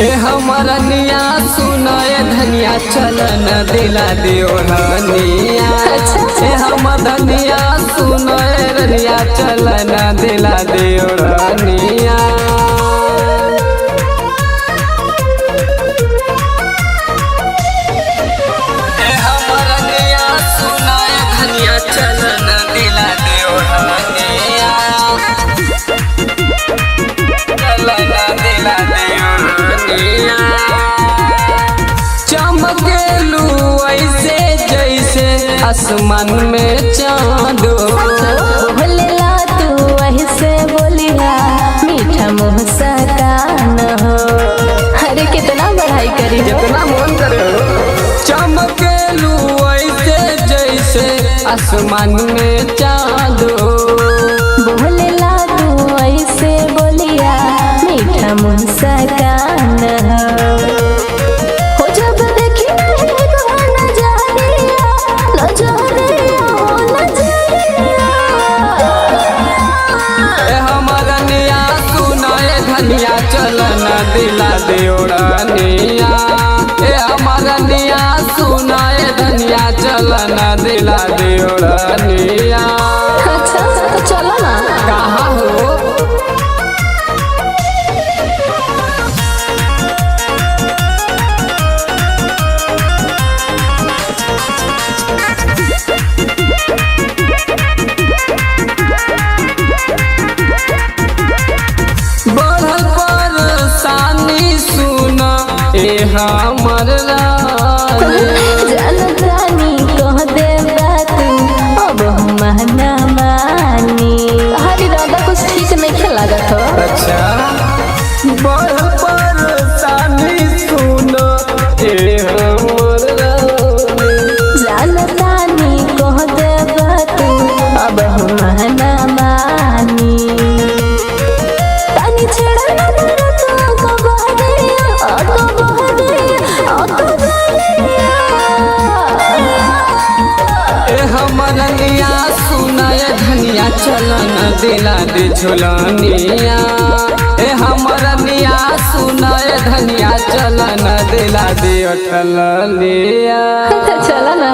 ए हमर निया सुनाए धनिया चलन दिला दियो रनिया। ए हमर धनिया सुनाए रनिया चलन दिला दियो रनिया। ए हमर निया सुनाए धनिया चलन दिला दियो रनिया। चमकेलू ऐसे जैसे आसमान में चाँदो। बोलेला तू ऐसे बोलिया मीठा मुँह सकान हो। अरे कितना बढ़ाई करी जितना मन करे चमकेलू ऐसे जैसे आसमान में चाँदो। बोलेला तू ऐसे बोलिया मीठा मुँह सकान हो। जब देखी नहीं तो नजरिया नजरिया नजरिया। ए हमर निया सुनाए धनिया चलन दिला दियो रनिया। ए हमर निया सुनाए धनिया चलन दिला दियो रनिया। अच्छा तो चलो ना। कहाँ हो बढ़ल परेशानी सुना ए हमर रानी। जनतानी कह दे बात अब हम ना मानी। हरी दादा कुछ ठीक नहीं खेला हो। अच्छा बढ़ल परेशानी सुना ए हमर रानी। जनतानी कह दे बात अब हम ना मानी। तनी छेड़ा ना मेरा तो बहदिया ए हमर निया सुनाए धनिया चलन दिला दे झुलनिया। ए हमर निया सुनाए धनिया चलन दिला दे अठलिया। चला ना।